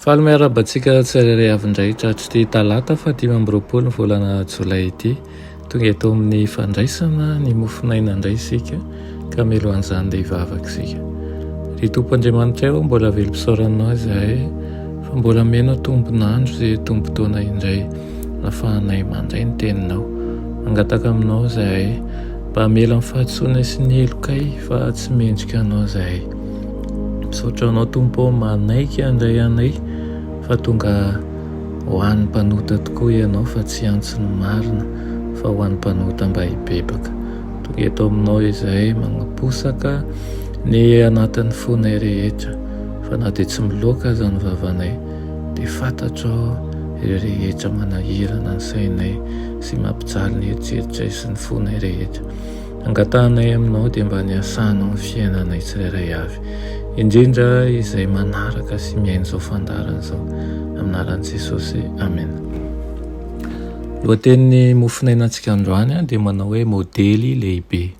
Faly miarabantsika tsirairay avy indray tratry ty talata fa 5 ny volana jolay ity. Tonga eto amin'ny fandraisana ny mofinaina indray isika ka melo an'izany dia hivavaka isika. Ry Tompoandriamanitra eo mbola velom-pisaoranao izahay fa mbola meno tombonandro izay tombontona indray nafahanay mandray ny teninao. Mangataka aminao izahay mba mela amin'ny fahatsoana sy ny elokay fa tsy mendrika anao izahay. Misaotra anao Tompo manaiky andray anay fa tonga ho an'ny mpanota tokoa ianao fa tsy antsony marina fa ho an'ny mpanota mba hibebaka. Tonga eto aminao izahay magnaposaka ny anatin'ny fonay rehetra fa na dia tsy miloaka aza ny vavanay dia fantatrao ireo rehetra manahirana ny sainay sy mampijaly ny eritreritray sy ny fonay rehetra. Angatahanay aminao dia mba niasanao ny fiainanay tsirairay avy, indrindra izay manaraka sy miaino izao fandarana izao, aminaran'i Jesosy, amen. Lohatenin'ny mofinainantsika androany dia manao hoe modely lehibe.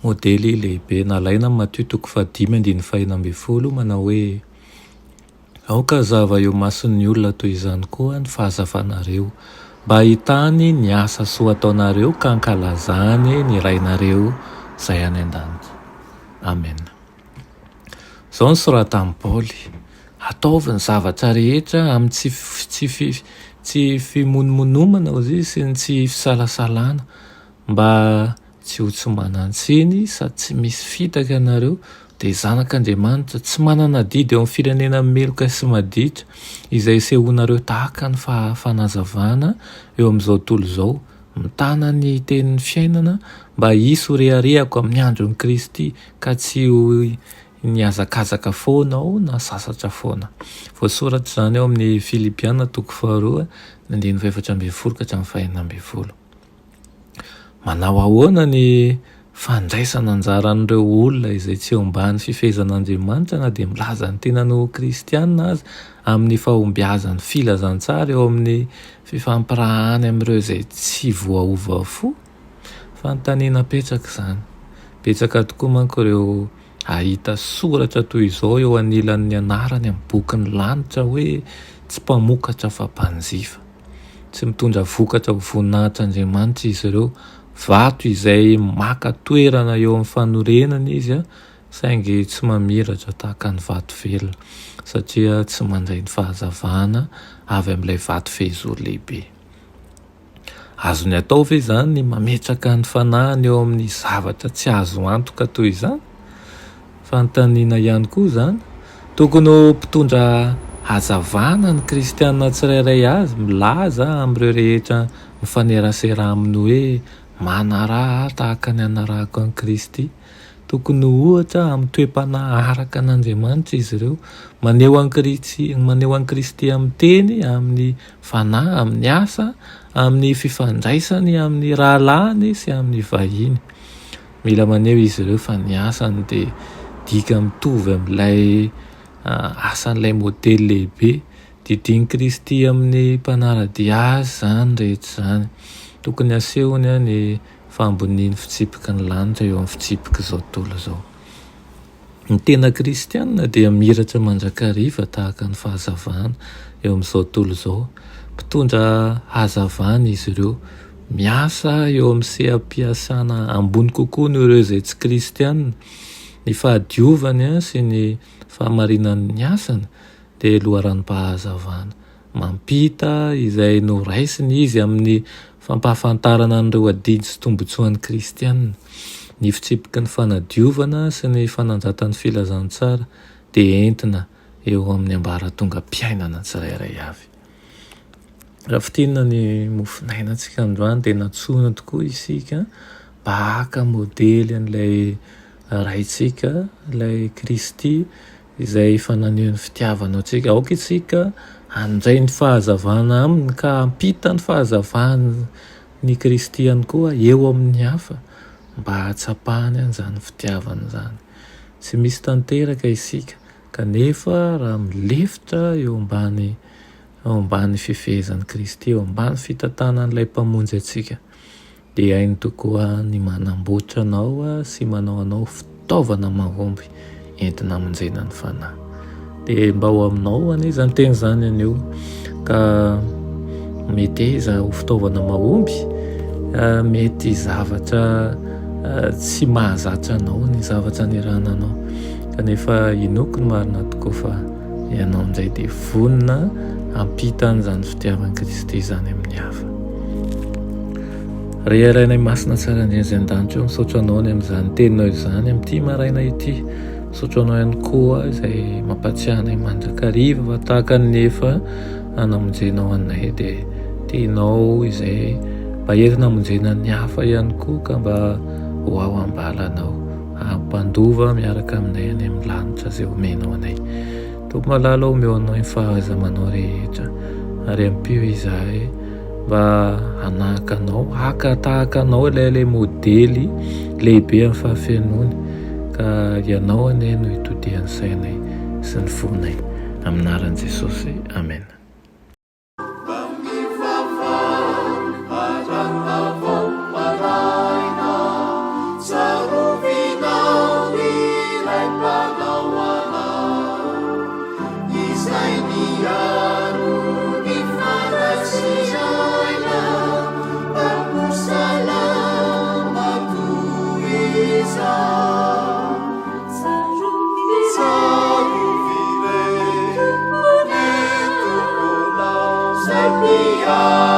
Modely lehibe nalaina amin'ny Matio 5:5-10 manao hoe aoka zava eo mason'ny olona toy izany koa ny fahazavanareo mba hitany ny asa soa ataonareo ka ankalazany ny rainareo izay any an-danitra. Amen. Izao ny soratan'i Paoly. Ataovy ny zavatra rehetra amin'ny tsy fimonomonomana ozy sy ny tsy fisalasalana mba tsy ho tsomanantsiny sady tsy misy fitaka ianareo dia zanak'Andriamanitra tsy manana didy eo amin'ny firenena meloka sy maditra izay sehoanareo tahaka ny fanazavana eo amin'izao tontolo izao, mitana ny tenin'ny fiainana mba hisy ho reharehako amin'ny andron'i Kristy ka tsy ho niazakazaka foana aho na sasatra foana. Voasoratra izany eo amin'ny Filipiana 2:4-12. Manao ahoana ny fandraisana anjara an'ireo olona izay tsy eo ambany fifehezan'Andriamanitra na dia milaza ny tenan'ny kristianina aza amin'ny fahombiazan'ny filazantsara eo amin'ny fifampirahany amin'ireo izay tsy voaova fo? Fanontaniana petraka izany. Betsaka tokoa manko ireo ahita soratra toy izao eo anilan'ny anarany amin'ny bokin'ny lanitra hoe tsy mpamokatra fa mpanjifa. Tsy mitondra vokatra ho voninahitran'Andriamanitra izy ireo, vato izay maka toerana eo amin'ny fanorenana izy saingy tsy mamiratra tahaka ny vato velona satria tsy mandray ny fahazavana avy amin'ilay vato fehizoro lehibe. Azony atao ve izany ny mametraka ny fanahiny eo amin'ny zavatra tsy azo antoka toy izany? Fanontaniana ihany koa izany. Tokony ho mpitondra hazavana ny kristianina tsirairay azy milaza amin'ireo rehetra mifanerasera aminy hoe manaraha tahaka ny anarahako an'i Kristy. Tokony ohatra amin'ny toe-panaharaka an'Andriamanitra izy ireo, maneho an'i Kristy amin'ny teny, amin'ny fanahy, amin'ny asa, amin'ny fifandraisany, amin'ny rahalahiny sy amin'ny vahiny. Mila maneho izy ireo fa ny asany dia dika mitovy amin'ilay asan'ilay modely lehibe, didiny Kristy amin'ny mpanaradia azy izany rehetra izany. Tokony asehony ny fambonian'ny fitsipiky ny lanitra eo amin'ny fitsipiky izao tontolo izao. Ny tena kristianina dia miratra mandrakariva tahaka ny fahazavana eo amin'izao tontolo izao. Mpitondra hazavana izy ireo, miasa eo amin'ny seha-piasana ambony kokoa ny ireo izay tsy kristianina. Ny fahadiovany sy ny fahamarinan'ny asany dia loharanom-pahazavana. Mampita izay noraisiny izy amin'ny fampahafantarana an'ireo adidy sy tombotsoan'ny kristianina. Ny fitsipiky ny fanadiovana sy ny fananjatan'ny filazantsara dia entina eo amin'ny ambaratonga mpiainana tsirairay avy. Raha fitinana ny mofinainantsika androany dia natsoina tokoa isika mba haka modely an'ilay raitsika, ilay Kristy izay fananeho ny fitiavana antsika. Aoka isika handray ny fahazavana aminy ka hampita ny fahazavana ny Kristy ihany koa eo amin'ny hafa mba hatsapahany an'izany fitiavana izany. Tsy misy tanteraka isika kanefa raha milefitra eo ambany ao ambany fifehezan'i Kristy, eo ambany fitantanan'ilay mpamonjy atsika. Dia hainy tokoa ny manamboatra anao sy manao anao fitaovana mahomby entina hamonjena ny fanahy. Dia mba ho aminao anie zany teny zany anio, ka mety iza ho fitaovana mahomby, mety zavatra tsy mahazatra anao ny zavatra nirana anao, kanefa inoko ny marina tokoa fa ianao indray dia vonina ampita an'izany fitiavan'i Kristy zany amin'ny hafa. Rehairainay masina tsara indrindra izay an-danitra eo, misaotra anao ny amin'izany teninao izany amin'ity maraina ity. Misaotra anao ihany koa izay mampatsiahanay mandrakariva fa tahaka ny efa hanamonjenao anay, dia tianao izay mba entina hamonjena ny hafa ihany koa, ka mba ho ao ambalanao, hampandova miaraka aminay any amin'ny lanitra izay omenao anay. Tompo malala omeo anao ny fahazamanao rehetra, ary ampio izahay mba hanahaka anao, haka tahaka anao ilay modely lehibe amin'ny fahafenony, ka ianao anie no hitodihan'ny sainay sy ny fonay, amin'ny anaran'i Jesosy, amen. Yeah.